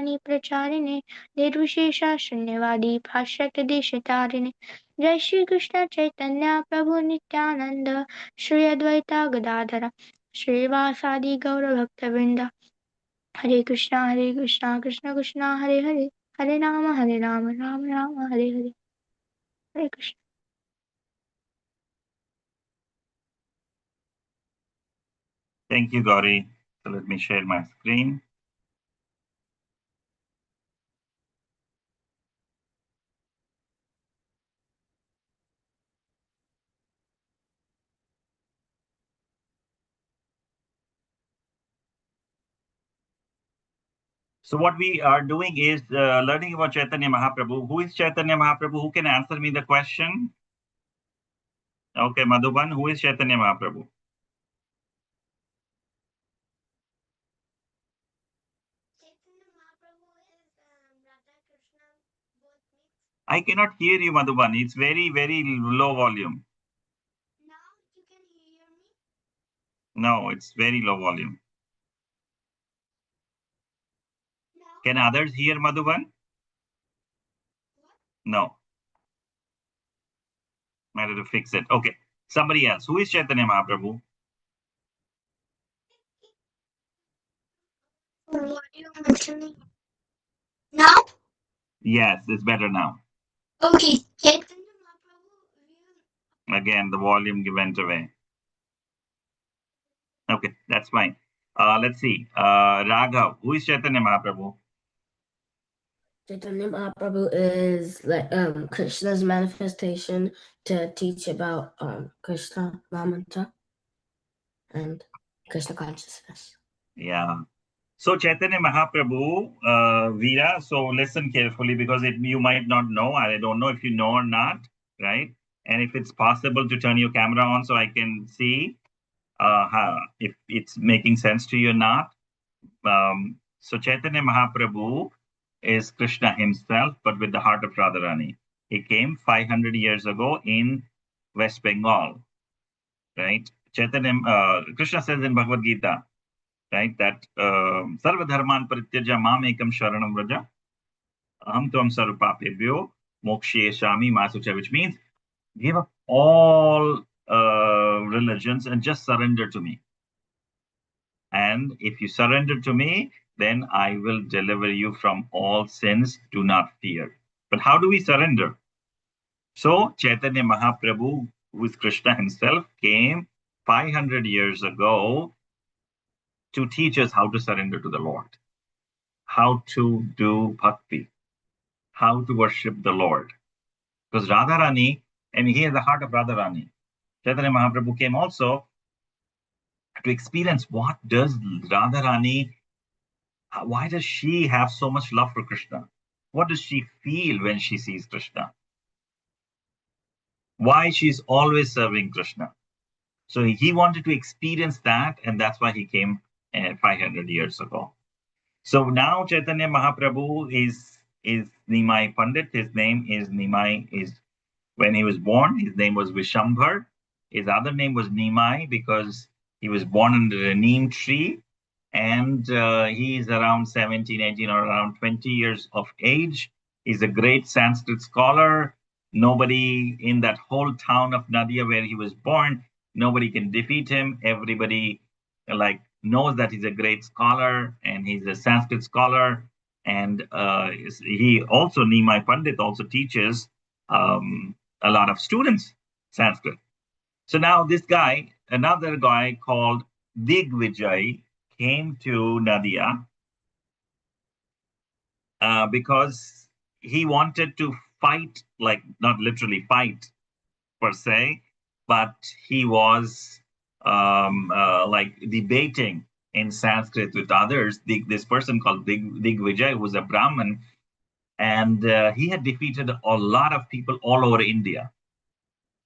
ज्ञानी प्रचारिणे निर्विशेषा शून्यवादी भाष्यक देशतारिणे जय श्री कृष्ण चैतन्य प्रभु नित्यानंद श्री अद्वैता गदाधर श्रीवासादि गौर भक्तवृंद हरे Krishna Krishna Krishna Hare Hare Hare Ram Ram Ram Hare Hare Hare Krishna. Thank you, Gauri. So let me share my screen. So what we are doing is learning about Chaitanya Mahaprabhu. Who is Chaitanya Mahaprabhu? Who can answer me the question? Okay, Madhuban, who is Chaitanya Mahaprabhu? I cannot hear you, Madhuban. It's very, very low volume. Now you can hear me? No, it's very low volume. Now? Can others hear Madhuban? What? No. I have to fix it. Okay. Somebody else. Who is Chaitanya Mahaprabhu? What are you mentioning? Now? Yes, it's better now. Okay, Chaitanya Mahaprabhu. Again, the volume went away. Okay, that's fine. Let's see. Raghav, who is Chaitanya Mahaprabhu? Chaitanya Mahaprabhu is like Krishna's manifestation to teach about Krishna Mahamanta and Krishna consciousness. Yeah. So Chaitanya Mahaprabhu, Veera, so listen carefully because you might not know. I don't know if you know or not, right? And if it's possible to turn your camera on so I can see if it's making sense to you or not. So Chaitanya Mahaprabhu is Krishna himself, but with the heart of Radharani. He came 500 years ago in West Bengal, right? Chaitanya, Krishna says in Bhagavad Gita, right, that Sarva Dharman Parityaja Mam Ekam Sharanam Vraja Aham Tvam Sarva Papebhyo Mokshe Shami Masucha, which means give up all religions and just surrender to me. And if you surrender to me, then I will deliver you from all sins. Do not fear. But how do we surrender? So Chaitanya Mahaprabhu, who is Krishna himself, came 500 years ago to teach us how to surrender to the Lord, how to do bhakti, how to worship the Lord. Because Radharani, and he has the heart of Radharani. Chaitanya Mahaprabhu came also to experience what does Radharani, why does she have so much love for Krishna? What does she feel when she sees Krishna? Why she's always serving Krishna? So he wanted to experience that, and that's why he came 500 years ago. So now Chaitanya Mahaprabhu is Nimai Pandit. His name is Nimai. Is when he was born, his name was Vishambhar. His other name was Nimai because he was born under a neem tree, and he is around 17, 18, or around 20 years of age. He's a great Sanskrit scholar. Nobody in that whole town of Nadia where he was born, nobody can defeat him. Everybody like knows that he's a great scholar and he's a Sanskrit scholar. And he also, Nimai Pandit also teaches a lot of students Sanskrit. So now this guy, another guy called Digvijay, came to Nadia because he wanted to fight, like not literally fight per se, but he was like debating in Sanskrit with others. This person called Digvijay, who was a Brahmin, and he had defeated a lot of people all over India.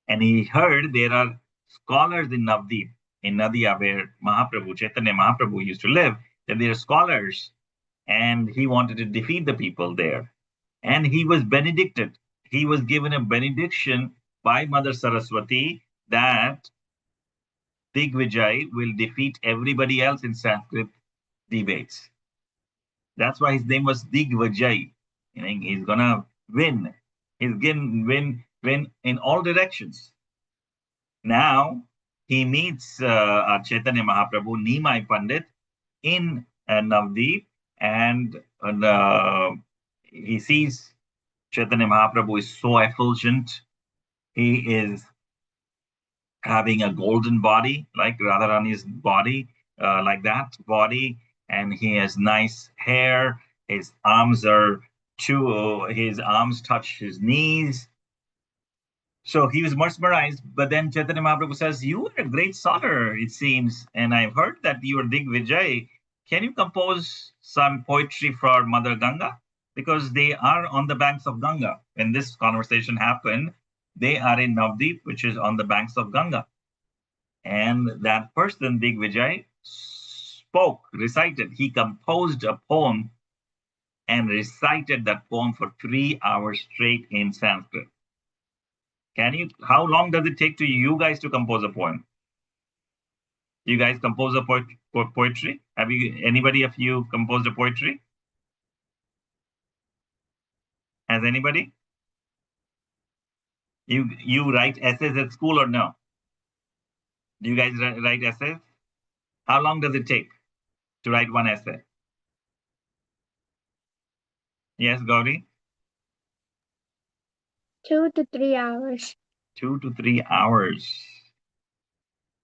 And he heard there are scholars in Navdeep, in Nadia, where Mahaprabhu, Chaitanya Mahaprabhu used to live, that there are scholars, and he wanted to defeat the people there. And he was benedicted. He was given a benediction by Mother Saraswati that Digvijay will defeat everybody else in Sanskrit debates. That's why his name was Digvijay. Meaning he's gonna win. He's gonna win in all directions. Now he meets our Chaitanya Mahaprabhu, Nimai Pandit, in Navdeep, and he sees Chaitanya Mahaprabhu is so effulgent. He is having a golden body, like Radharani's body, like that body, and he has nice hair. His arms are his arms touch his knees. So he was mesmerized. But then Chaitanya Mahaprabhu says, "You are a great scholar, it seems, and I've heard that you are Digvijay. Can you compose some poetry for Mother Ganga? Because they are on the banks of Ganga. When this conversation happened, they are in Navdeep, which is on the banks of Ganga. And that person, Digvijay, recited, he composed a poem and recited that poem for 3 hours straight in Sanskrit. How long does it take to you guys to compose a poem? You guys compose a poetry? Anybody of you composed a poetry? Has anybody? You write essays at school or no? Do you guys write essays? How long does it take to write one essay? Yes, Gauri? 2 to 3 hours. 2 to 3 hours,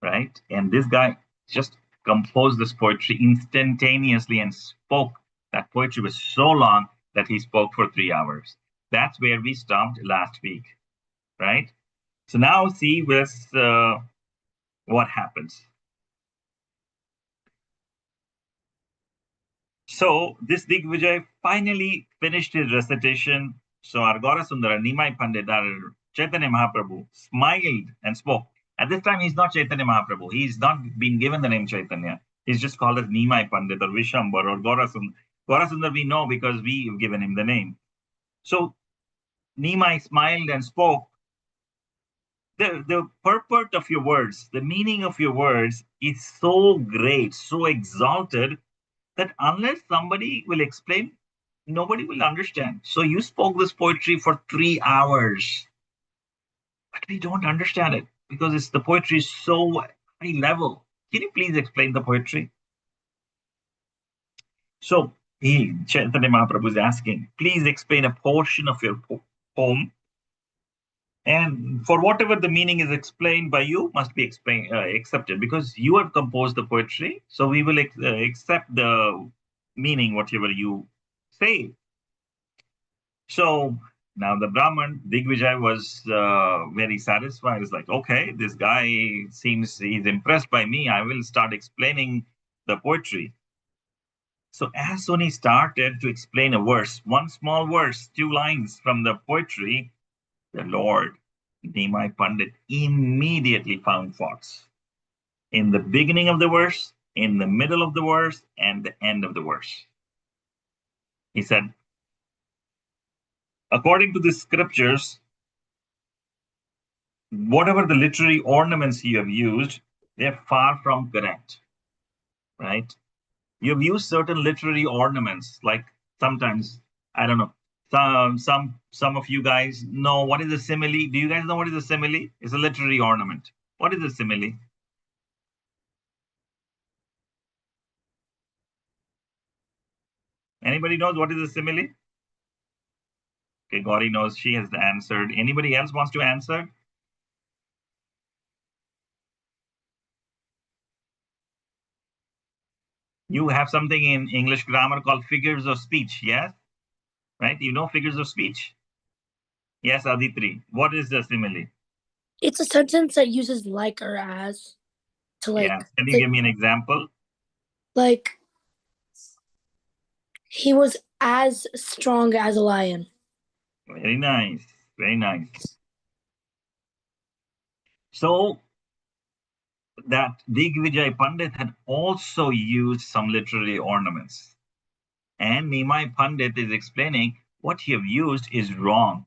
right? And this guy just composed this poetry instantaneously and spoke. That poetry was so long that he spoke for 3 hours. That's where we stopped last week, right? So now see this, what happens. So this Digvijay finally finished his recitation. So our Gaura Sundara, Nimai Pandit, our Chaitanya Mahaprabhu, smiled and spoke. At this time, he's not Chaitanya Mahaprabhu. He's not been given the name Chaitanya. He's just called as Nimai Pandit or Vishambar or Gaura Sundar. Gaura Sundar we know because we've given him the name. So Nimai smiled and spoke. The purport of your words, the meaning of your words is so great, so exalted, that unless somebody will explain, nobody will understand. So you spoke this poetry for 3 hours, but we don't understand it because the poetry is so high level. Can you please explain the poetry? So Chaitanya Mahaprabhu is asking, please explain a portion of your poem. And for whatever the meaning is explained by you, must be accepted because you have composed the poetry. So we will accept the meaning, whatever you say. So now the Brahman, Digvijay, was very satisfied. It's like, okay, this guy seems he's impressed by me. I will start explaining the poetry. So as soon he started to explain a verse, one small verse, 2 lines from the poetry, the Lord, Nimai Pandit, immediately found faults. In the beginning of the verse, in the middle of the verse, and the end of the verse. He said, according to the scriptures, whatever the literary ornaments you have used, they're far from correct, right? You've used certain literary ornaments, like sometimes, I don't know, some of you guys know what is a simile. Do you guys know what is a simile? It's a literary ornament. What is a simile? Anybody knows what is a simile? Okay, Gauri knows, she has answered. Anybody else wants to answer? You have something in English grammar called figures of speech, yes? Right? You know figures of speech? Yes, Aditri. What is the simile? It's a sentence that uses like or as to like. Yeah. Can you give me an example? Like, he was as strong as a lion. Very nice. Very nice. So that Digvijay Pandit had also used some literary ornaments. And Nimai Pandit is explaining what you have used is wrong.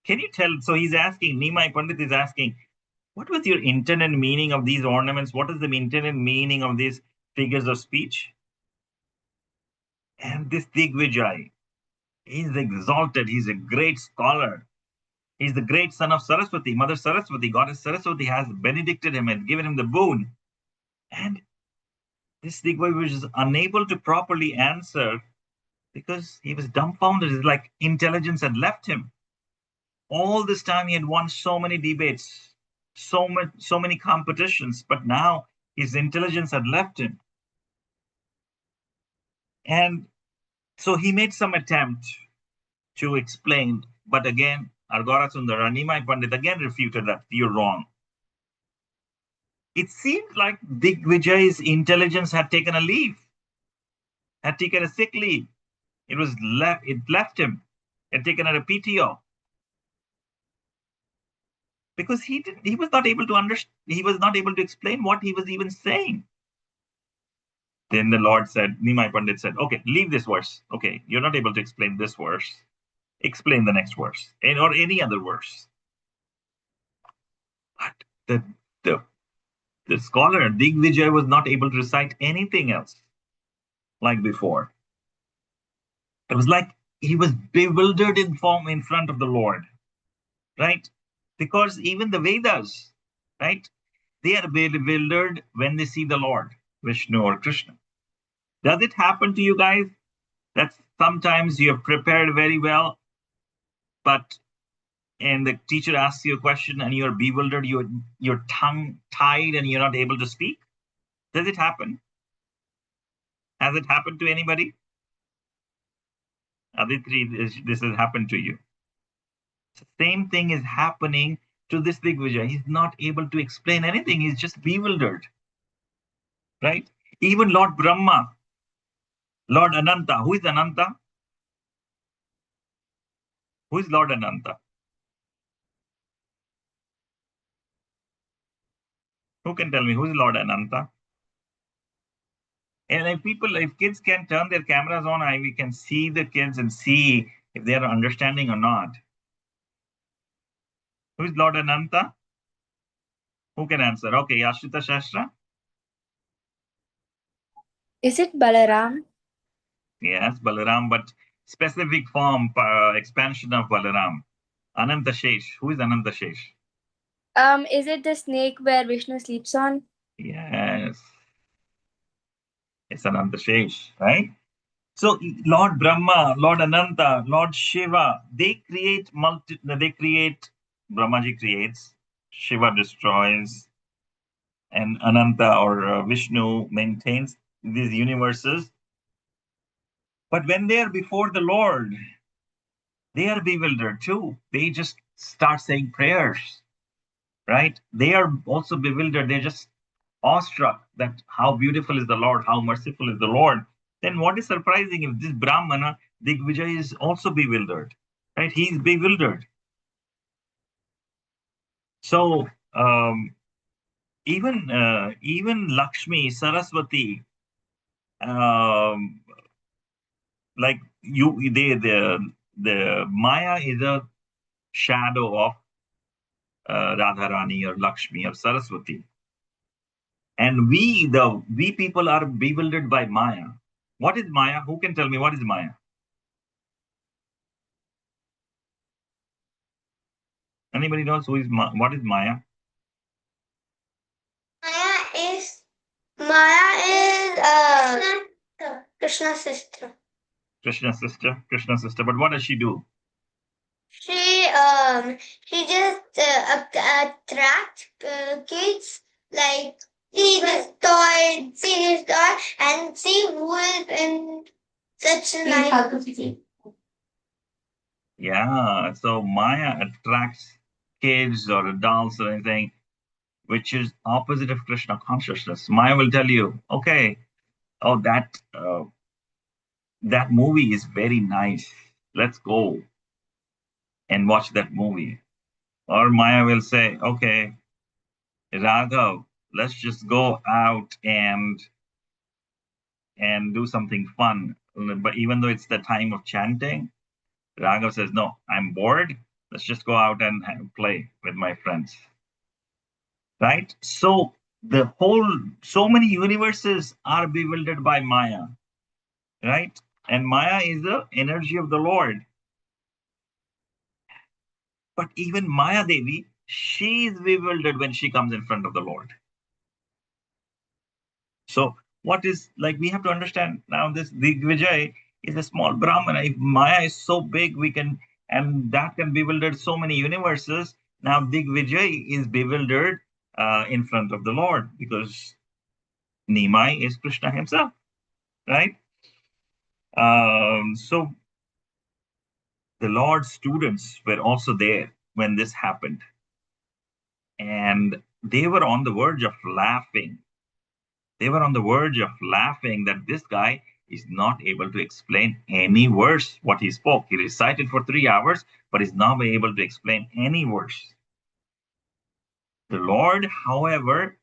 Can you tell? So he's asking, Nimai Pandit is asking, what was your intended meaning of these ornaments? What is the intended meaning of these figures of speech? And this Digvijay, he's exalted. He's a great scholar. He's the great son of Saraswati. Mother Saraswati, Goddess Saraswati, has benedicted him and given him the boon. And this Digvijay was unable to properly answer because he was dumbfounded. It's like intelligence had left him. All this time he had won so many debates, so many competitions, but now his intelligence had left him. And so he made some attempt to explain, but again, Argora Sundara, Nimai Pandit again refuted that you're wrong. It seemed like Digvijay's intelligence had taken a leave, had taken a sick leave. It left him, had taken a PTO. Because he was not able to understand, he was not able to explain what he was even saying. Then the Lord said, Nimai Pandit said, okay, leave this verse. Okay, you're not able to explain this verse. Explain the next verse, or any other verse. But the scholar, Digvijay, was not able to recite anything else like before. It was like he was bewildered in front of the Lord, right? Because even the Vedas, right, they are bewildered when they see the Lord, Vishnu or Krishna. Does it happen to you guys that sometimes you have prepared very well, and the teacher asks you a question and you're bewildered, your tongue tied and you're not able to speak? Does it happen? Has it happened to anybody? Aditri, this has happened to you. The same thing is happening to this Digvijay. He's not able to explain anything. He's just bewildered, right? Even Lord Brahma, Lord Ananta. Who is Ananta? Who is Lord Ananta? Who can tell me who is Lord Ananta? And if kids can turn their cameras on, we can see the kids and see if they are understanding or not. Who is Lord Ananta? Who can answer? Okay, Yashrita Shastra. Is it Balaram? Yes, Balaram, but specific form, expansion of Balaram. Ananta Shesh. Who is Ananta Shesh? Is it the snake where Vishnu sleeps on? Yes. It's Ananta Shesh, right? So Lord Brahma, Lord Ananta, Lord Shiva, they create Brahmaji creates, Shiva destroys, and Ananta or Vishnu maintains these universes. But when they are before the Lord, they are bewildered too. They just start saying prayers, right? They are also bewildered. They're just awestruck that how beautiful is the Lord, how merciful is the Lord. Then what is surprising if this Brahmana, Digvijay, is also bewildered, right? He's bewildered. So even Lakshmi, Saraswati, um, like the Maya is a shadow of Radharani or Lakshmi or Saraswati. And we people are bewildered by Maya. What is Maya? Who can tell me what is Maya? Anybody knows what is Maya? Maya is Krishna's sister. Krishna's sister. But what does she do? She just attracts kids, like see this toy, and see who is in such a nice. Yeah, so Maya attracts kids or adults or anything, which is opposite of Krishna consciousness. Maya will tell you, okay, oh that movie is very nice. Let's go and watch that movie. Or Maya will say, okay, Raghav, let's just go out and do something fun. But even though it's the time of chanting, Raghav says, no, I'm bored. Let's just go out and play with my friends. Right? So so many universes are bewildered by Maya. Right? And Maya is the energy of the Lord. But even Maya Devi, she is bewildered when she comes in front of the Lord. So what is, like, we have to understand now, this Digvijay is a small Brahmana. If Maya is so big, we can, and that can bewilder so many universes. Now Digvijay is bewildered in front of the Lord because Nimai is Krishna himself, right? So the Lord's students were also there when this happened. And they were on the verge of laughing. They were on the verge of laughing that this guy is not able to explain any verse what he spoke. He recited for 3 hours, but is not able to explain any verse. The Lord, however,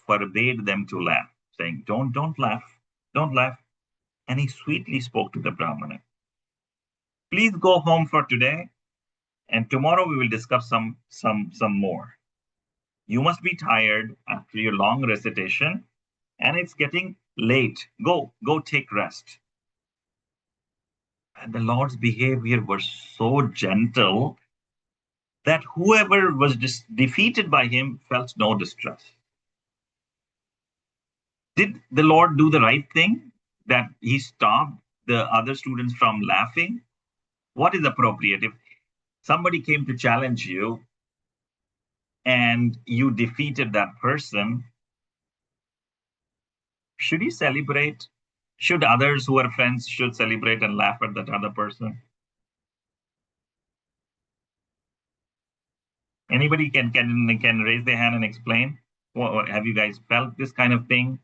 forbade them to laugh, saying, don't laugh, don't laugh. And he sweetly spoke to the Brahmana. Please go home for today, and tomorrow we will discuss some more. You must be tired after your long recitation, and it's getting late. Go take rest. And the Lord's behavior was so gentle that whoever was defeated by him felt no distress. Did the Lord do the right thing that he stopped the other students from laughing? What is appropriate? If somebody came to challenge you and you defeated that person, should you celebrate? Should others who are friends should celebrate and laugh at that other person? Anybody can raise their hand and explain? What, have you guys felt this kind of thing?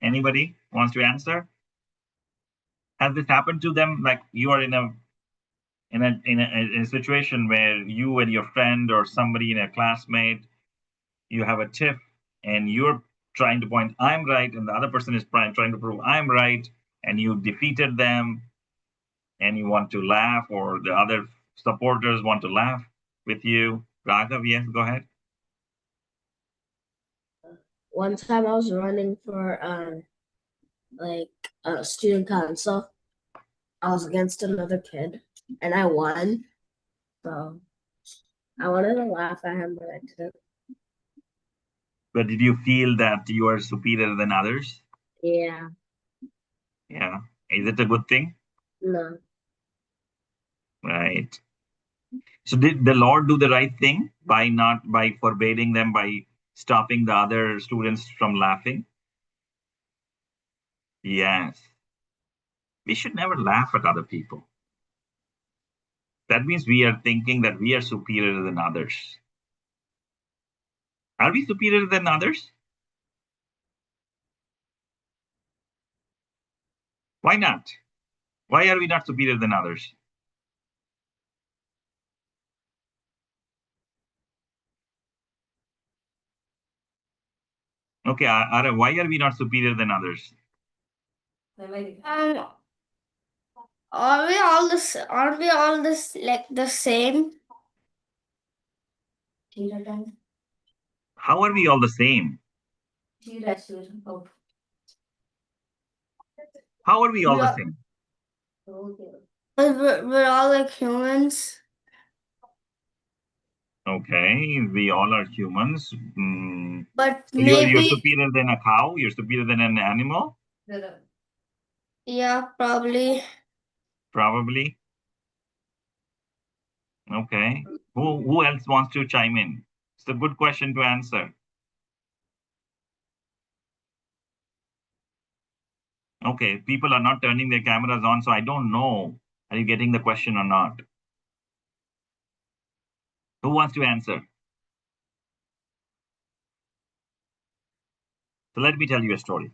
Anybody wants to answer? Has this happened to them? Like you are in a situation where you and your friend or somebody in a classmate, you have a tiff, and you're trying to point I'm right, and the other person is trying to prove I'm right, and you defeated them, and you want to laugh, or the other supporters want to laugh with you. Raghav, yes, go ahead. One time I was running for like a student council. I was against another kid and I won. So I wanted to laugh at him, but I didn't. But did you feel that you are superior than others? Yeah. Yeah. Is it a good thing? No. Right. So did the Lord do the right thing by forbidding them, by stopping the other students from laughing? Yes. We should never laugh at other people. That means we are thinking that we are superior than others. Are we superior than others? Why not? Why are we not superior than others? Okay, Ara, why are we not superior than others? Are we all this? Aren't we all this like the same? How are we all the same? How are we all the same? We're all like humans. Okay, we all are humans. But So you're maybe, superior than a cow. You're superior than an animal, yeah, probably. probably. Okay. Who else wants to chime in? It's a good question to answer. Okay, people are not turning their cameras on, so I don't know. Are you getting the question or not? Who wants to answer? So let me tell you a story.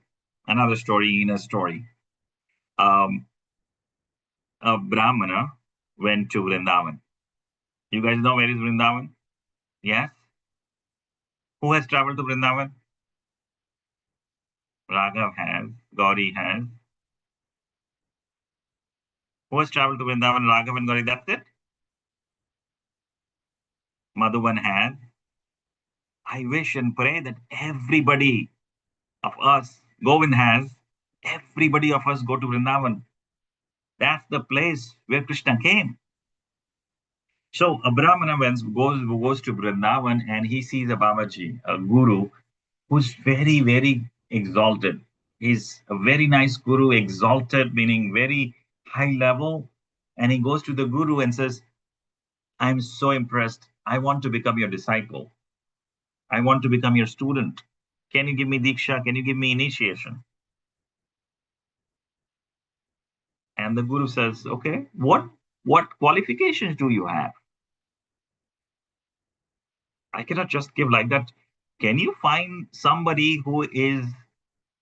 Another story in a story. Um, a Brahmana went to Vrindavan. You guys know where is Vrindavan? Yes? Who has traveled to Vrindavan? Raghav has. Gauri has. Who has traveled to Vrindavan? Raghav and Gauri, that's it? Madhuban has. I wish and pray that everybody of us, Govind has, everybody of us go to Vrindavan. That's the place where Krishna came. So a Brahmana goes to Vrindavan and he sees a Babaji, a guru, who's very, very exalted. He's a very nice guru, exalted, meaning very high level. And he goes to the guru and says, I'm so impressed. I want to become your disciple. I want to become your student. Can you give me Diksha? Can you give me initiation? And the guru says, okay, what qualifications do you have? I cannot just give like that. Can you find somebody who is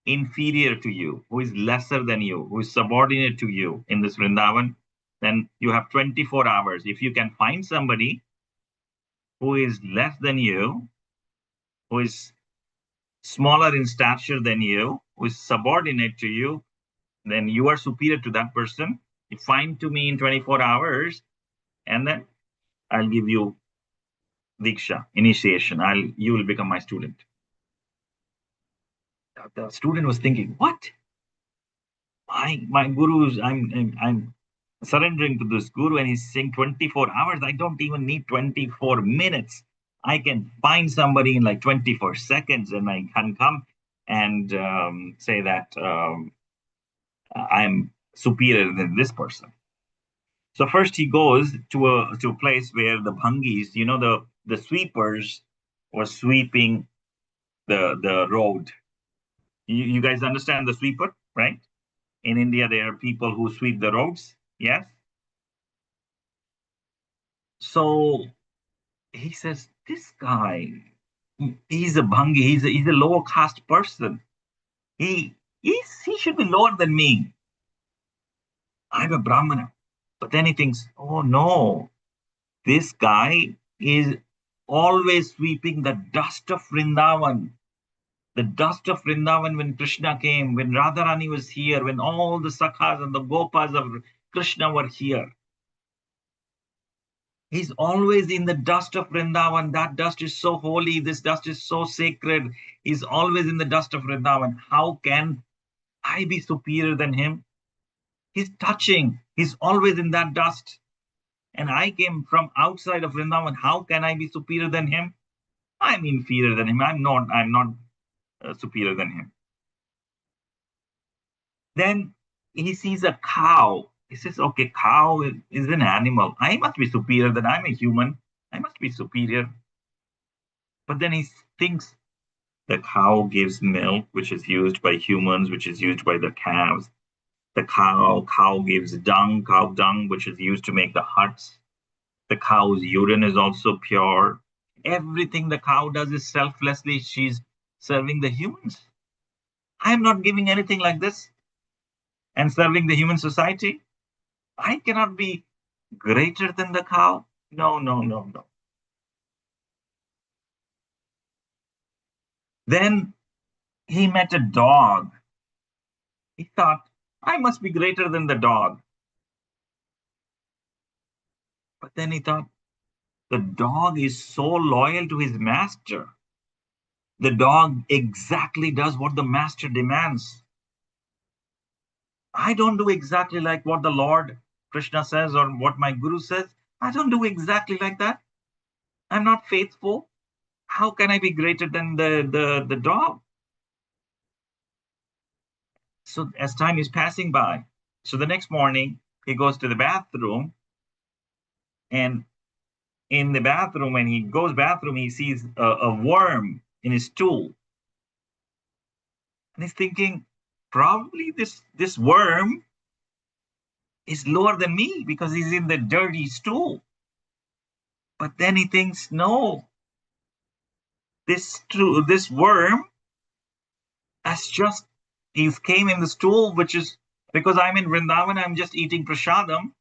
inferior to you, who is lesser than you, who is subordinate to you in this Vrindavan? Then you have 24 hours. If you can find somebody who is less than you, who is smaller in stature than you, who is subordinate to you, then you are superior to that person. You find to me in 24 hours, and then I'll give you Diksha, initiation. You will become my student. The student was thinking, what? My guru is, I'm surrendering to this guru, and he's saying 24 hours. I don't even need 24 minutes. I can find somebody in like 24 seconds, and I can come and say that I'm superior than this person. So first he goes to a place where the bhangis, the sweepers, were sweeping the road. You guys understand the sweeper, right? In India, there are people who sweep the roads. Yes. So he says, this guy, he's a bhangi. He's a lower caste person. He should be lower than me. I'm a brahmana. But then he thinks, oh no, this guy is always sweeping the dust of Vrindavan. The dust of Vrindavan when Krishna came, when Radharani was here, when all the Sakhas and the Gopas of Krishna were here. He's always in the dust of Vrindavan. That dust is so holy. This dust is so sacred. He's always in the dust of Vrindavan. How can I be superior than him? He's touching. He's always in that dust. And I came from outside of Vrindavan. How can I be superior than him? I'm inferior than him. I'm not superior than him. Then he sees a cow. He says, okay, cow is an animal. I must be superior than I'm a human. I must be superior. But then he thinks the cow gives milk, which is used by humans, which is used by the calves. The cow gives cow dung, which is used to make the huts. The cow's urine is also pure. Everything the cow does is selflessly. She's serving the humans. I'm not giving anything like this and serving the human society. I cannot be greater than the cow. No, no, no, no. Then he met a dog. He thought, I must be greater than the dog. But then he thought, the dog is so loyal to his master. The dog exactly does what the master demands. I don't do exactly like what the Lord Krishna says or what my guru says. I don't do exactly like that. I'm not faithful. How can I be greater than the dog? So as time is passing by, so the next morning he goes to the bathroom, and in the bathroom, when he goes bathroom, he sees a worm in his stool, and he's thinking, probably this worm is lower than me because he's in the dirty stool. But then he thinks, no, this worm has just he came in the stool, which is because I'm in Vrindavan, I'm just eating prasadam.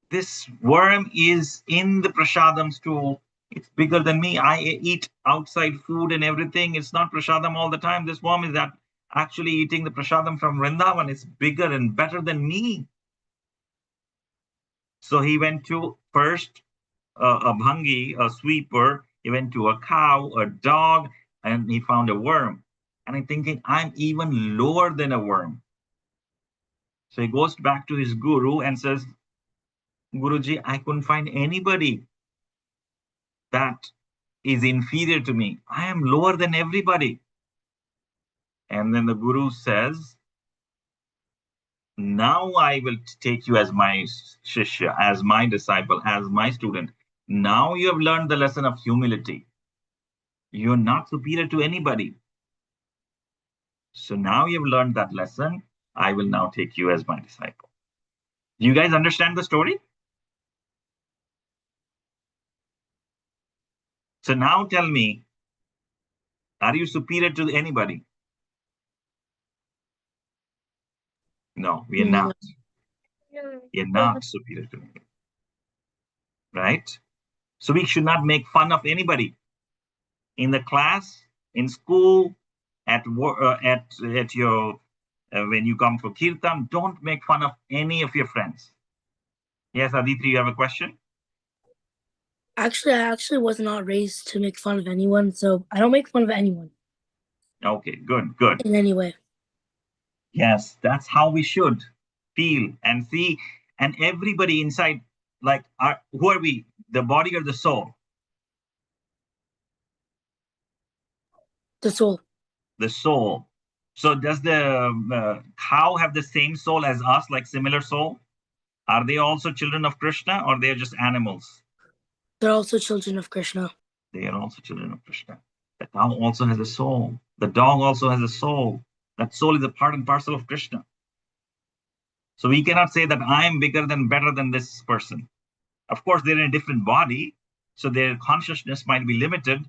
This worm is in the prasadam stool. It's bigger than me. I eat outside food and everything. It's not prasadam all the time. This worm is actually eating the prasadam from Vrindavan. It's bigger and better than me. So he went to first a bhangi, a sweeper. He went to a cow, a dog, and he found a worm. And I'm thinking, I'm even lower than a worm. So he goes back to his guru and says, Guruji, I couldn't find anybody that is inferior to me. I am lower than everybody. And then the guru says, now I will take you as my shishya, as my disciple, as my student. Now you have learned the lesson of humility. You're not superior to anybody. So now you've learned that lesson. I will now take you as my disciple. Do you guys understand the story? So now tell me, are you superior to anybody? No, we are No. not. We are not superior to anybody. Right? So we should not make fun of anybody in the class, in school, at work, at your when you come for kirtan. Don't make fun of any of your friends. Yes, Aditri, you have a question? Actually, I was not raised to make fun of anyone, so I don't make fun of anyone Okay, good, good. in any way. Yes, that's how we should feel and see. And everybody inside, like, who are we? The body or the soul? The soul. The soul. So does the cow have the same soul as us, like similar soul? Are they also children of Krishna, or they're just animals? They're also children of Krishna. They are also children of Krishna. The cow also has a soul. The dog also has a soul. That soul is a part and parcel of Krishna. So we cannot say that I am bigger than, better than this person. Of course, they're in a different body, so their consciousness might be limited,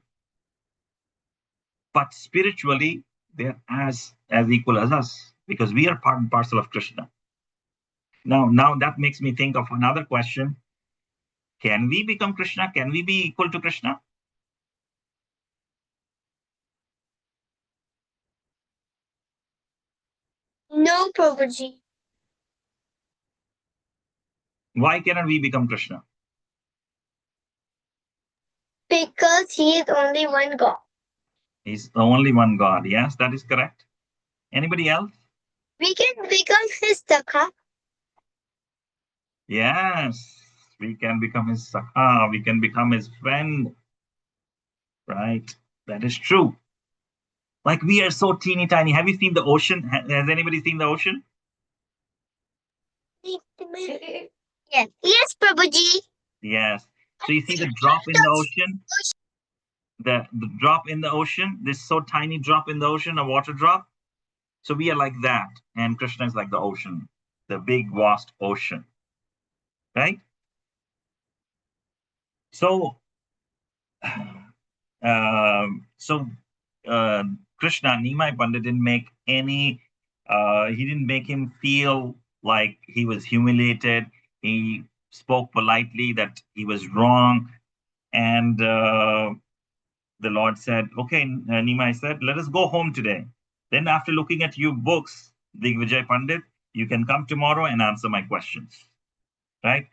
but spiritually, they're as equal as us, because we are part and parcel of Krishna. Now that makes me think of another question. Can we become Krishna? Can we be equal to Krishna? No, Prabhuji. Why cannot we become Krishna? Because he is only one God. He's the only one God. Yes, that is correct. Anybody else? We can become his Sakha. Yes, we can become his Sakha. We can become his friend. Right? That is true. Like, we are so teeny tiny. Have you seen the ocean? Has anybody seen the ocean? Yes. Yes, Prabhuji. Yes. So you see the drop in the ocean? The drop in the ocean, this so tiny drop in the ocean, a water drop. So we are like that. And Krishna is like the ocean, the big, vast ocean. Right? So, so Krishna, Nimai Pandit didn't make any, he didn't make him feel like he was humiliated. He spoke politely that he was wrong. And the Lord said, okay, Nimai said, let us go home today. Then after looking at your books, Digvijay Pandit, you can come tomorrow and answer my questions. Right?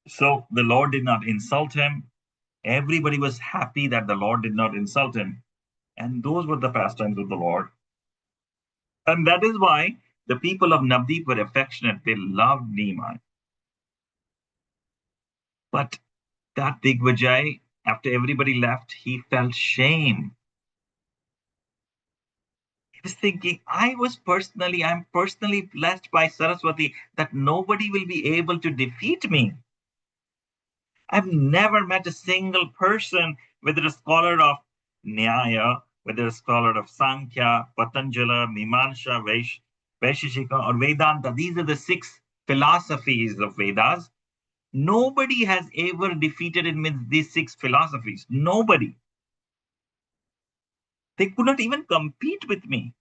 So the Lord did not insult him. Everybody was happy that the Lord did not insult him. And those were the pastimes of the Lord. And that is why the people of Navdeep were affectionate. They loved Nimai. But that Digvijay, after everybody left, he felt shame. He was thinking, I'm personally blessed by Saraswati that nobody will be able to defeat me. I've never met a single person, whether a scholar of Nyaya, whether a scholar of Sankhya, Patanjala, Mimamsa, Vaisheshika, or Vedanta. These are the 6 philosophies of Vedas. Nobody has ever defeated him with these 6 philosophies. Nobody. They could not even compete with me.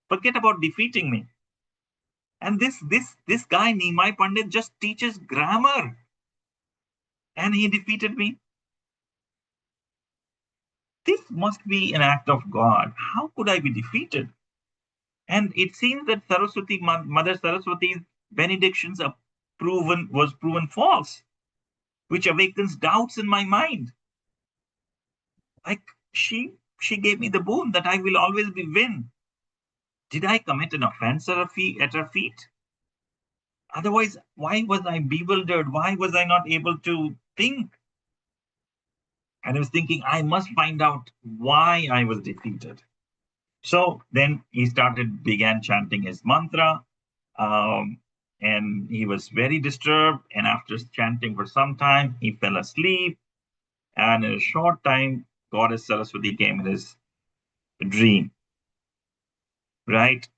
Forget about defeating me. And this guy, Nimai Pandit, just teaches grammar. And he defeated me. This must be an act of God. How could I be defeated? And it seems that Saraswati, Mother Saraswati's benedictions was proven false. which awakens doubts in my mind. Like she gave me the boon that I will always be win. Did I commit an offense at her feet? Otherwise, why was I bewildered? Why was I not able to think? And I was thinking, I must find out why I was defeated. So then he began chanting his mantra, and he was very disturbed. And after chanting for some time, he fell asleep. And in a short time, Goddess Saraswati came in his dream, right?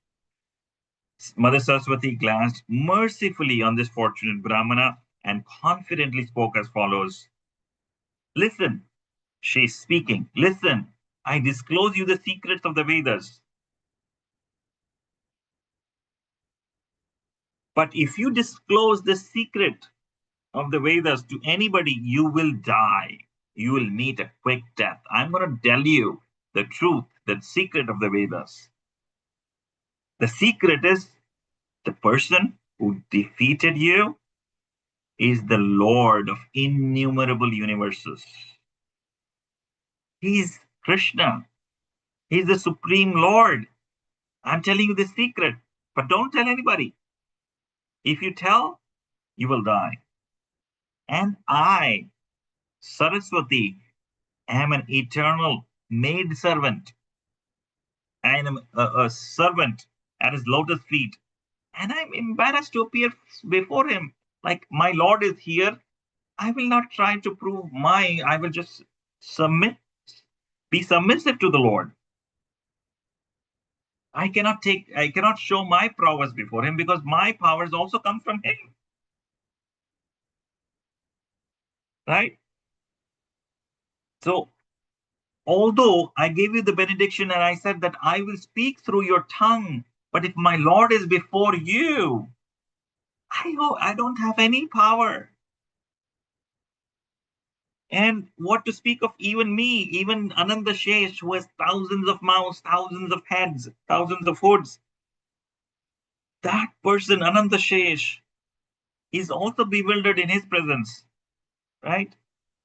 Mother Saraswati glanced mercifully on this fortunate Brahmana and confidently spoke as follows. Listen, she's speaking. Listen, I disclose you the secrets of the Vedas. But if you disclose the secret of the Vedas to anybody, you will die. You will meet a quick death. I'm going to tell you the truth, the secret of the Vedas. The secret is the person who defeated you is the Lord of innumerable universes. He's Krishna. He's the Supreme Lord. I'm telling you the secret, but don't tell anybody. If you tell, you will die. And I, Saraswati, am an eternal maid servant. I am a servant at his lotus feet. And I'm embarrassed to appear before him. Like, my Lord is here. I will not try to prove I will just be submissive to the Lord. I cannot show my prowess before him because my powers also come from him. Right? So, although I gave you the benediction and I said that I will speak through your tongue, but if my Lord is before you, I don't have any power. And what to speak of even me, even Ananda Shesh, who has thousands of mouths, thousands of heads, thousands of hoods. That person, Ananda Shesh, is also bewildered in his presence, right?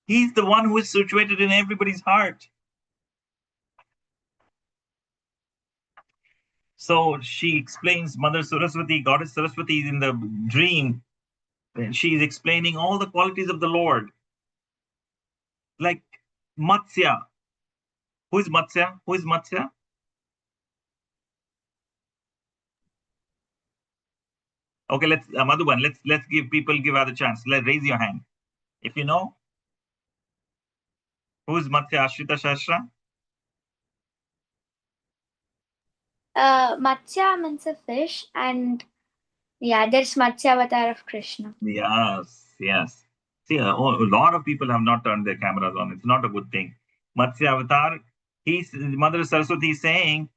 He's the one who is situated in everybody's heart. So she explains, Mother Saraswati, Goddess Saraswati is in the dream. She is explaining all the qualities of the Lord. Like Matsya. Who is Matsya? Who is Matsya? Okay, let's Madhuban, let's give other chance. Raise your hand. If you know, who is Matsya Ashrita Shastra? Matsya means a fish, and yeah, there's Matsya avatar of Krishna. Yes. See, a lot of people have not turned their cameras on. It's not a good thing. Matsya avatar, Mother Saraswati is saying,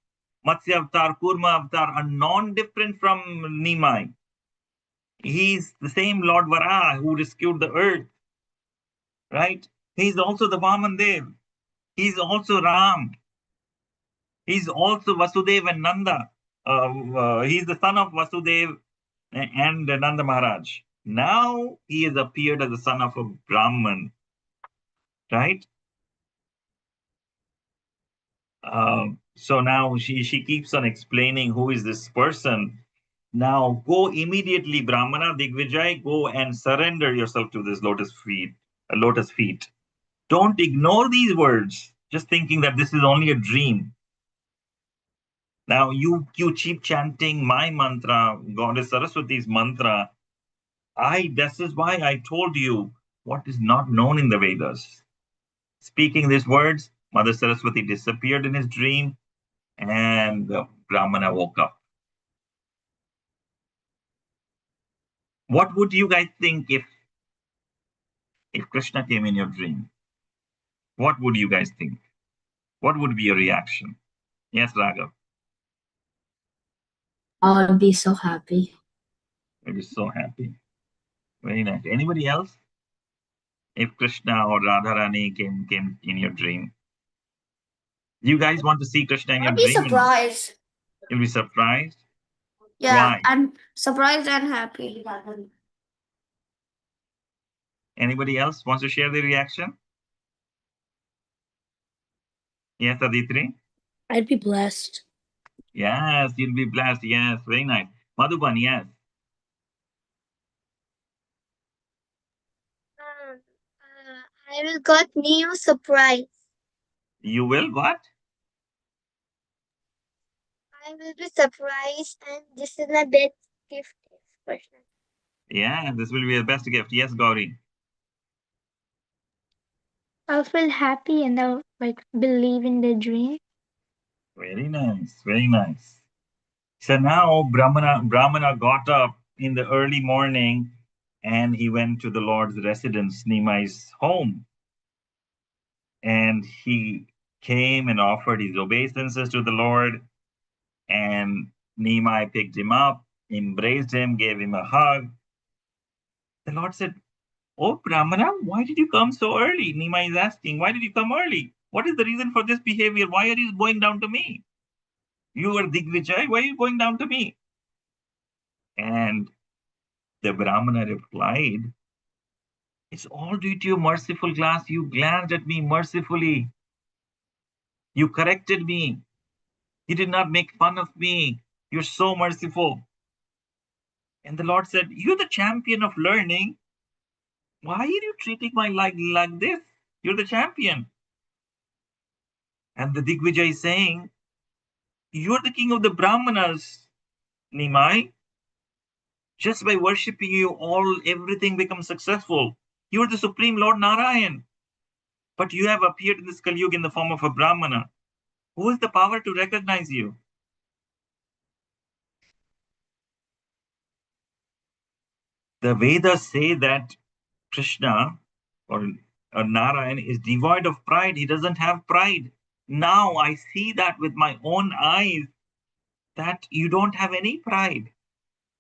Matsya avatar, Kurma avatar are non-different from Nimai. He's the same Lord Vara who rescued the earth, right? He's also the Vaman Dev. He's also Ram. He's also Vasudev and Nanda. He's the son of Vasudev and Nanda Maharaj. Now he has appeared as the son of a Brahman, right? So now she keeps on explaining who is this person. Now go immediately, Brahmana Digvijay, go and surrender yourself to this lotus feet. Don't ignore these words, just thinking that this is only a dream. Now you keep chanting my mantra, Goddess Saraswati's mantra. This is why I told you what is not known in the Vedas. Speaking these words, Mother Saraswati disappeared in his dream, and the Brahmana woke up. What would you guys think if Krishna came in your dream? What would you guys think? What would be your reaction? Yes, Raghav. I would be so happy. I'd be so happy. Very nice. Anybody else? If Krishna or Radharani came in your dream, you guys want to see Krishna in your I'll be dream? surprised. You'll be surprised. Yeah, Why? I'm surprised and happy. Anybody else wants to share their reaction? Yes, Aditri? I'd be blessed. Yes, you'll be blessed. Yes, very nice. Madhuban, yes. I will got new surprise. You will what? I will be surprised, and this is my best gift. Krishna. Yeah, this will be the best gift. Yes, Gauri. I'll feel happy and I'll believe in the dream. Very nice, very nice. So now Brahmana got up in the early morning and he went to the Lord's residence, Nimai's home. And he came and offered his obeisances to the Lord. And Nimai picked him up, embraced him, gave him a hug. The Lord said, "Oh, Brahmana, why did you come so early?" Nimai is asking, "Why did you come early? What is the reason for this behavior? Why are you going down to me? You are Digvijay. Why are you going down to me?" And the Brahmana replied, "It's all due to your merciful glance. You glanced at me mercifully. You corrected me. You did not make fun of me. You're so merciful." And the Lord said, "You're the champion of learning. Why are you treating my like this? You're the champion." And the Digvijay is saying, "You're the king of the Brahmanas, Nimai. Just by worshipping you, everything becomes successful. You're the supreme Lord Narayan. But you have appeared in this Kali Yuga in the form of a Brahmana. Who has the power to recognize you?" The Vedas say that Krishna or Narayan is devoid of pride. He doesn't have pride. Now I see that with my own eyes that you don't have any pride.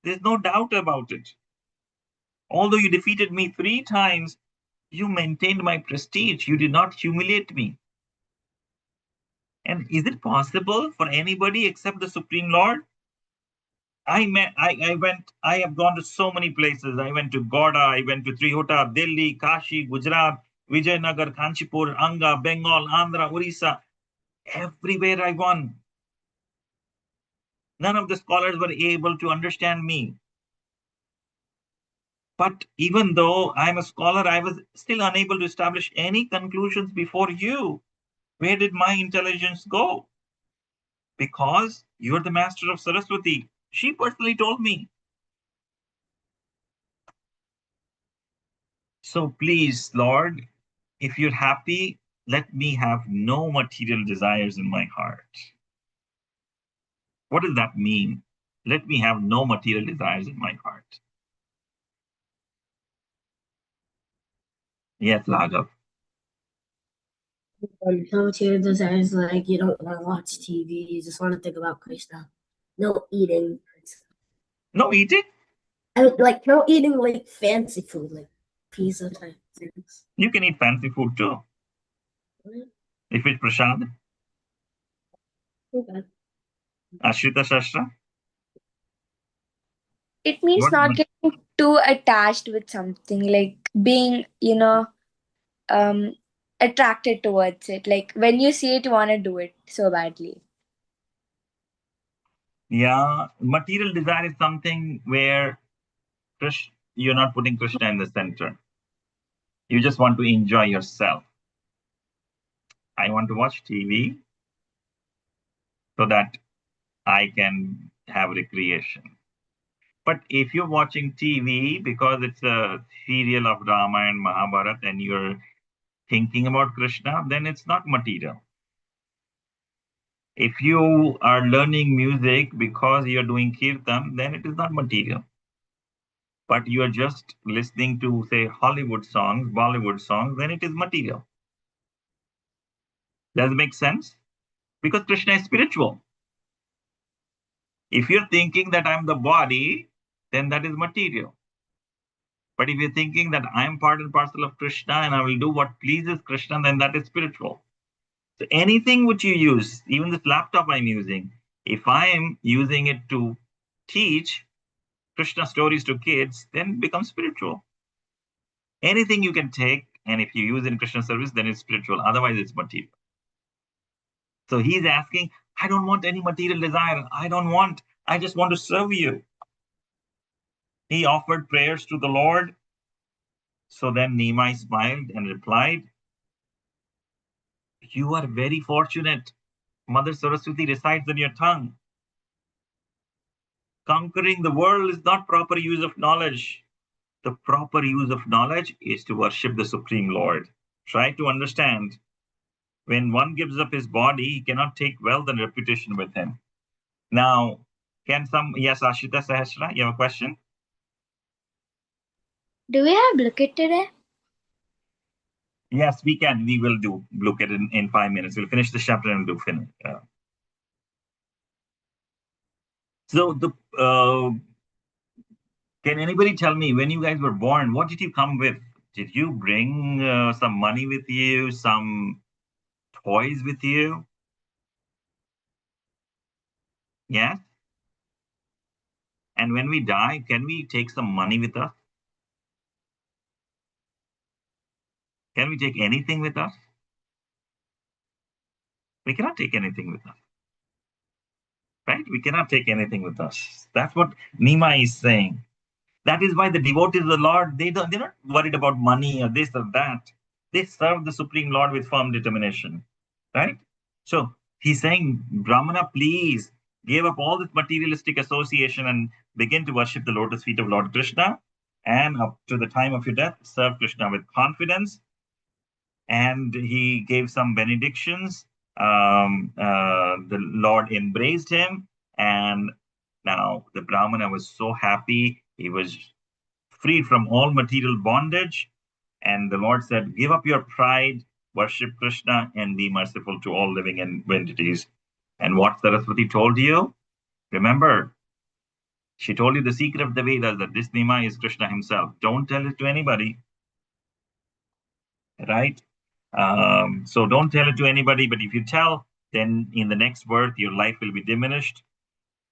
There's no doubt about it. Although you defeated me 3 times, you maintained my prestige. You did not humiliate me. And is it possible for anybody except the Supreme Lord? I have gone to so many places. I went to Goda, I went to Trihota, Delhi, Kashi, Gujarat, Vijayanagar, Kanchipur, Anga, Bengal, Andhra, Orissa. Everywhere I went, none of the scholars were able to understand me. But even though I'm a scholar, I was still unable to establish any conclusions before you. Where did my intelligence go? Because you're the master of Saraswati. She personally told me. So please, Lord, if you're happy, let me have no material desires in my heart. What does that mean? Let me have no material desires in my heart. Yes, Raghav. No material desires, like you don't want to watch TV, you just want to think about Krishna. No eating. No eating? I mean, like no eating like fancy food, like pizza type things. You can eat fancy food too. If it's prasad. Okay. Ashrita Shastra. It means What? not getting too attached with something, like being, um, attracted towards it. Like when you see it, you want to do it so badly. Yeah, material desire is something where you're not putting Krishna in the center. You just want to enjoy yourself. I want to watch TV so that I can have recreation. But if you're watching TV because it's a serial of Rama and Mahabharata and you're thinking about Krishna, then it's not material. If you are learning music because you're doing kirtan, then it is not material. But you are just listening to, say, Hollywood songs, Bollywood songs, then it is material. Does it make sense? Because Krishna is spiritual. If you're thinking that I'm the body, then that is material. But if you're thinking that I'm part and parcel of Krishna and I will do what pleases Krishna, then that is spiritual. So anything which you use, even this laptop I'm using, if I am using it to teach Krishna stories to kids, then it becomes spiritual. Anything you can take, and if you use in Krishna service, then it's spiritual. Otherwise, it's material. So he's asking, I don't want any material desire. I just want to serve you. He offered prayers to the Lord. So then Nimai smiled and replied, you are very fortunate. Mother Saraswati resides in your tongue. Conquering the world is not proper use of knowledge. The proper use of knowledge is to worship the Supreme Lord. Try to understand. When one gives up his body, he cannot take wealth and reputation with him. Now, yes, Ashita Sahasra, you have a question? Do we have look it today? Yes, we can. We will look at it in 5 minutes. We'll finish the chapter and do finish. Can anybody tell me, when you guys were born, what did you come with? Did you bring some money with you, some toys with you? Yes? And when we die, can we take some money with us? Can we take anything with us? We cannot take anything with us. Right? We cannot take anything with us. That's what Nima is saying. That is why the devotees of the Lord, they're not worried about money or this or that. They serve the Supreme Lord with firm determination. Right? So he's saying, Brahmana, please give up all this materialistic association and begin to worship the lotus feet of Lord Krishna. And up to the time of your death, serve Krishna with confidence. And he gave some benedictions. The Lord embraced him, and now the Brahmana was so happy. He was freed from all material bondage. And the Lord said, give up your pride, worship Krishna, and be merciful to all living entities. And what Saraswati told you, remember, she told you the secret of the Vedas, that this Nima is Krishna himself. Don't tell it to anybody. Right? So don't tell it to anybody, but if you tell, then in the next birth, your life will be diminished.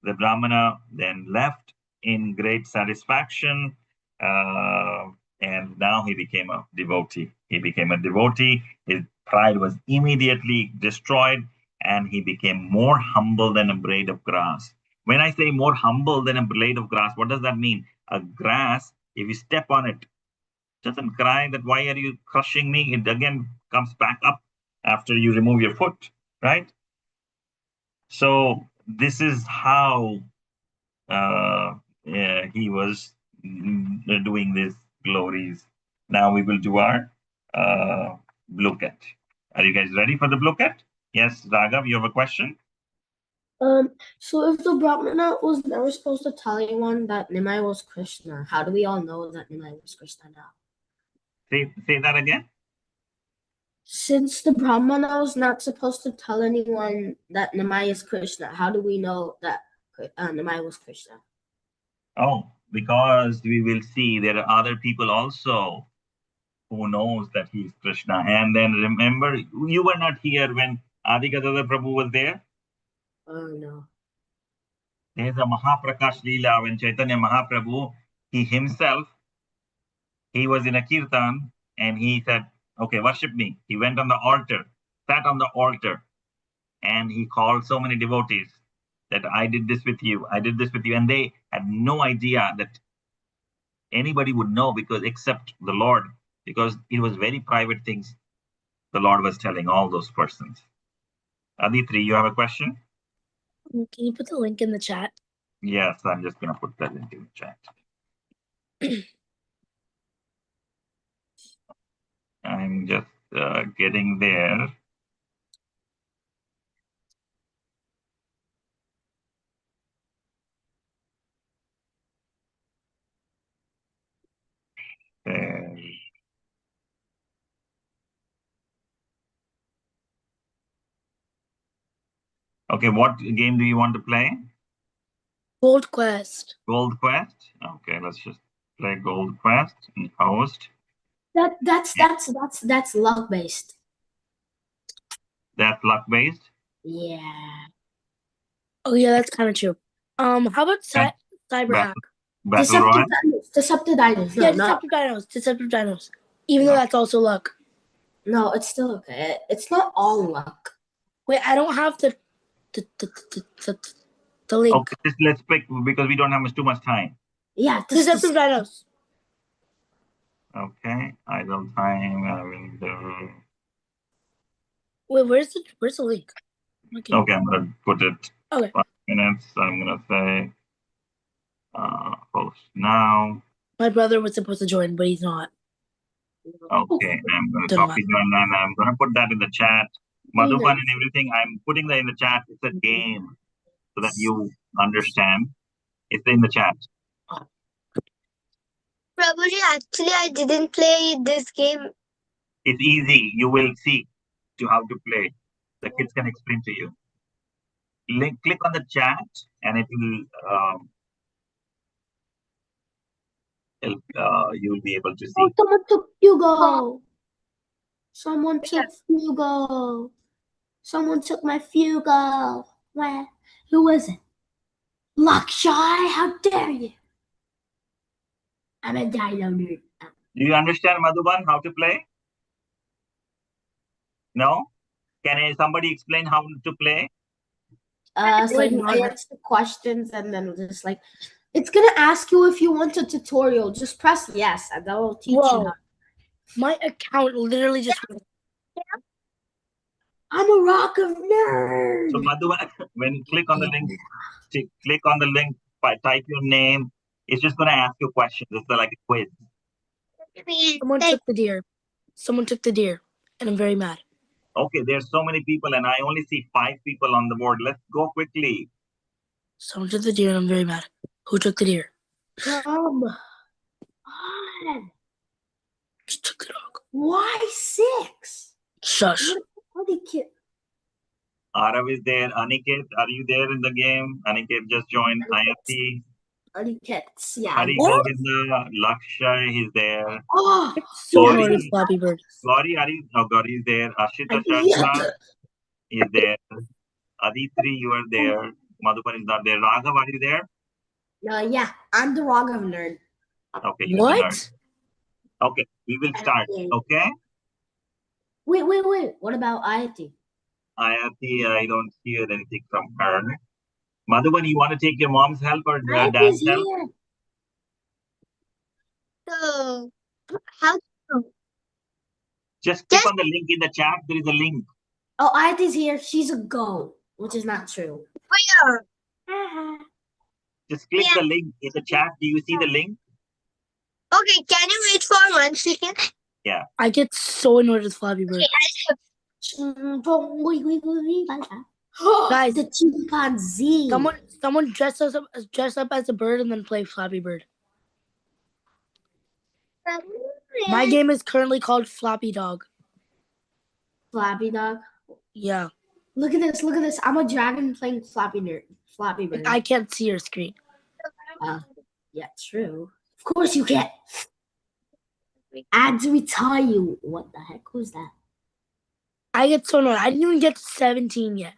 The Brahmana then left in great satisfaction, and now he became a devotee. His pride was immediately destroyed, and he became more humble than a blade of grass. When I say more humble than a blade of grass, what does that mean? A grass, if you step on it, doesn't cry that why are you crushing me? It again comes back up after you remove your foot, right? So this is how he was doing these glories. Now we will do our blocket. Are you guys ready for the blocket? Yes, Raghav, you have a question? So if the Brahmana was never supposed to tell anyone that Nimai was Krishna, how do we all know that Nimai was Krishna now? Say that again. Since the Brahmana was not supposed to tell anyone that Nimai is Krishna, how do we know that Nimai was Krishna? Oh, because we will see there are other people also who knows that he's Krishna. And then remember, you were not here when Adigadada Prabhu was there. Oh no. There's a Mahaprakash Leela when Chaitanya Mahaprabhu, he himself, he was in a kirtan and he said, okay, worship me. He went on the altar, sat on the altar, and he called so many devotees that I did this with you, I did this with you. And they had no idea that anybody would know because except the Lord, because it was very private things the Lord was telling all those persons. Aditri, you have a question? Can you put the link in the chat? Yes, I'm just going to put that into the chat. I'm just getting there. There. Okay, what game do you want to play? Gold Quest. Gold Quest? Okay, let's just play Gold Quest and host. That's luck based. That's luck based? Yeah. Oh yeah, that's kind of true. How about cyber hack? Battle Royale? Deceptive dinos. Yeah, Deceptive Dinos. Even though that's also luck. No, it's still okay. It's not all luck. Wait, I don't have the link. Okay, just let's pick because we don't have too much time. Yeah, This is from Dinos. Okay, idle time. I will do. Wait, where's the link? Okay, I'm gonna put it. Okay. 5 minutes. I'm gonna say post now. My brother was supposed to join, but he's not. Okay, I'm gonna Don't know copy that and I'm gonna put that in the chat. Madhuban and everything, I'm putting that in the chat. It's a game so that you understand. It's in the chat. Prabhuji, actually, I didn't play this game. It's easy. You will see to how to play. The kids can explain to you. Click on the chat and it will you will be able to see. Oh, someone took Hugo. Someone took Hugo. Someone took my Fugo. Where? Who is it? Lakshai, how dare you? I'm a dino nerd. Do you understand, Madhuban, how to play? No? Can somebody explain how to play? So you answer the questions and then just like, it's gonna ask you if you want a tutorial. Just press yes and that will teach you how. My account literally just went. I'm a rock of nerd. So Madhuban, when you click on the link, type your name. It's just going to ask you questions. It's like a quiz. Someone took the deer. Someone took the deer, and I'm very mad. Okay, there's so many people, and I only see 5 people on the board. Let's go quickly. Someone took the deer, and I'm very mad. Who took the deer? Come on. Just took the dog. Why 6? Shush. Arav is there. Aniket, are you there in the game? Aniket just joined. IFT. Aniket, yeah. Hari Govinda, Lakshay, he's there. Oh, so annoyed with Flappy Bird. Gauri, Gauri is there. Ashita Sharma is there. Aditri, you are there. Madhuban is not there. Raghav, are you there? Yeah, I'm the Raghav nerd. Okay, you're the nerd. Okay, we will start. Okay? Wait. What about Ayati? Ayati, I don't hear anything from her. Madhuban, you want to take your mom's help or dad's help? So, how to? Just click on the link in the chat. There is a link. Oh, Ayati's here. She's a go, which is not true. Where? Just click the link in the chat. Do you see the link? Okay, can you wait for 1 second? Yeah. I get so annoyed with Flappy Bird. Guys, the chimpanzee. Someone dress up as a bird and then play Flappy Bird. My game is currently called Flappy Dog. Flappy Dog? Yeah. Look at this. I'm a dragon playing Flappy Bird. I can't see your screen. Yeah, true. Of course you can't. Ads retire you. What the heck was that? I get so annoyed. I didn't even get to 17 yet.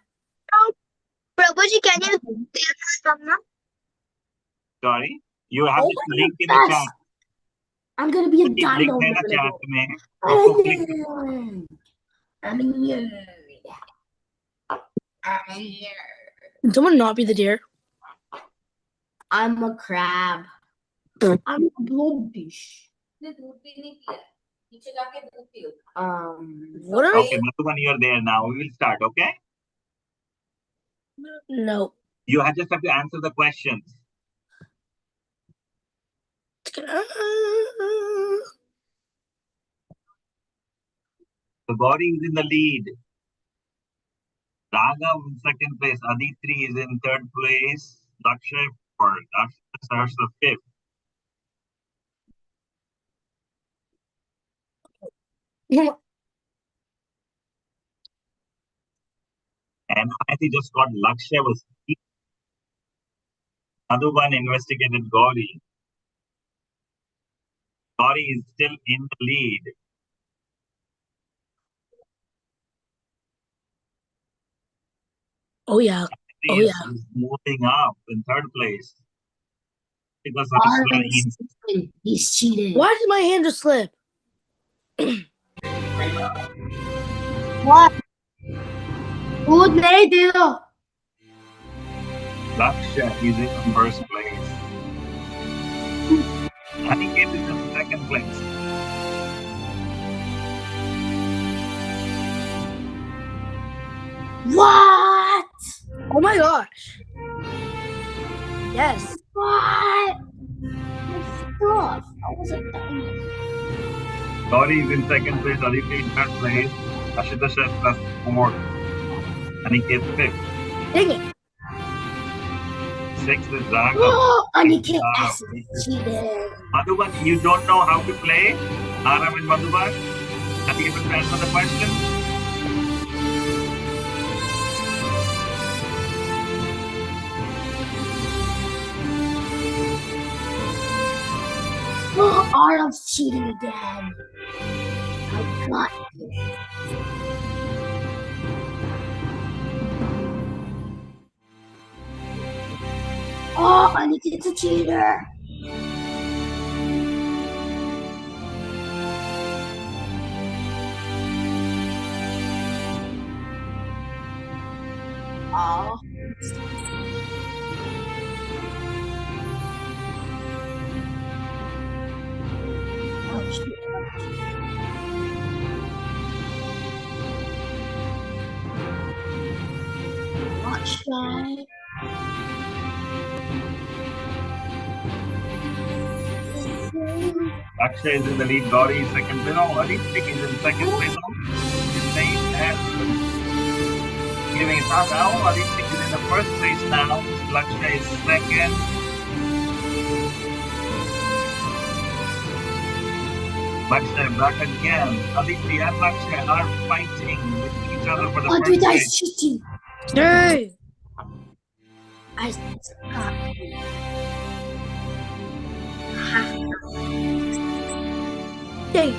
Prabhuji, can you tell us? Sorry? You have this link in the chat. I'm gonna be a dino. I'm a nerd. Can someone not be the deer? I'm a crab. I'm a blobfish. What are Okay, Madhuban, you're there now. We will start, okay? No. You just have to answer the questions. The Gauri is in the lead. Raghav in 2nd place. Aditri is in 3rd place. Lakshay 4th. Ashita the 5th. And Ayati just got Lakshay was Madhuban investigated Gauri. Gauri is still in the lead. Oh yeah. He's moving up in 3rd place. Because he's cheating. Why did my hand just slip? What? Good नहीं दे दो. Laksha is in first place. Aniket is in second place. What? Oh my gosh. Yes. What? Stuff. I wasn't done. Gauri is in second place. Aditi in third place. Ashita Shastra fourth. Aniket fifth. Dang it. Sixth is Raghav. Aniket Arav. accident cheated. Madhuban, you don't know how to play? Arav and Madhuban? Are you able to answer the question? Oh, Arav's cheating again. I got you. Oh, Aniket's a cheater. Oh. Oh, shit. Watch that. Akshay is in the lead. Gauri is second place. Oh, Aditi is in second place. Giving it up now. Aditi is in the first place now. Laksha is second. Laksha back again. Aditi and Laksha are fighting with each other for the Oh, first dude, place. that's cheating. Hey. I got you. Dang.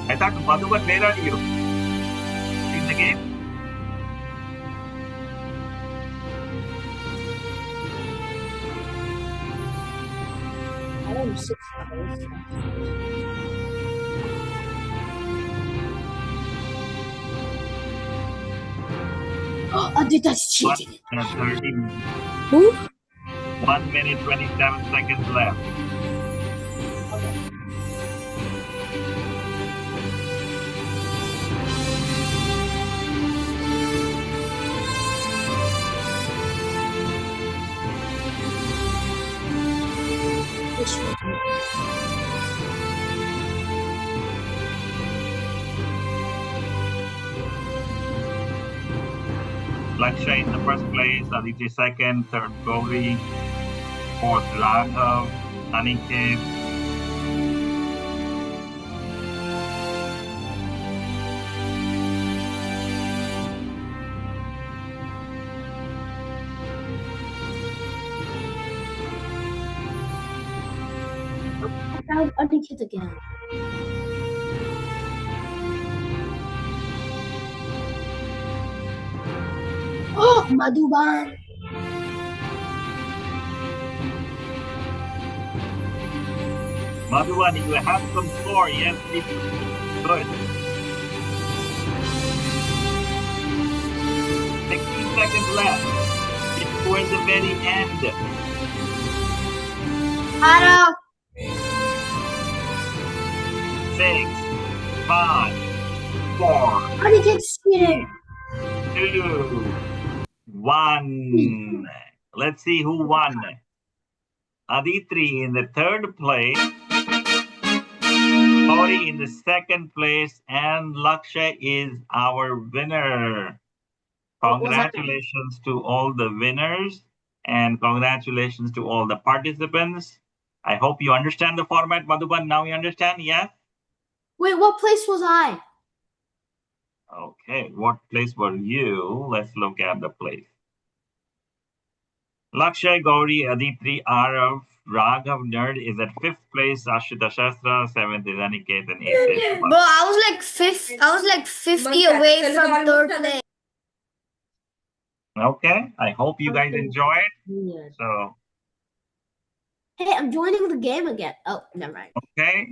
I thought, Madhuban, where are you? In the game? I am 6 hours. Oh, dude, that's cheating. 1 minute, 27 seconds left. Laksha in the first place, Aditi second, third Gauri, fourth Raghav, Aniket. I found Aniket again. Oh, Madhuban. Madhuban, you have some score. Yes, it's good. 16 seconds left. It's towards the very end. Arav. 6, 5, 4, Aniket's cheating. 2, 1. Let's see who won. Aditri in the third place, Gauri in the second place, and Laksha is our winner. What was that? Congratulations to all the winners and congratulations to all the participants. I hope you understand the format, Madhuban. Now you understand? Yes? Wait, what place was I? Okay, what place were you? Let's look at the place. Lakshay, Gauri, Aditri, Arav, Raghav, Nerd is at 5th place. Ashita Shastra, 7th is Aniket, and 8th is Bro, I was like 50 away from third place. Okay, I hope you guys enjoyed. Yeah. So, Hey, I'm joining the game again. Oh, never mind. okay.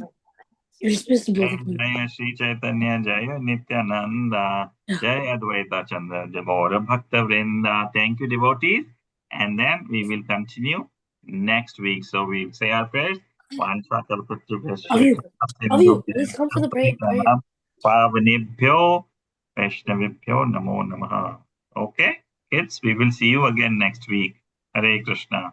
You're supposed to both of them. Jaya Shri Chaitanya Jaya Nityananda Jaya Advaita Chandra Jabora Bhakta Vrinda. Thank you, devotees. And then we will continue next week. So we'll say our prayers. Avyu, please come for the prayer. Pavanebhyo Vaishnavibhyo Namo Namaha. Okay, kids, we will see you again next week. Hare Krishna.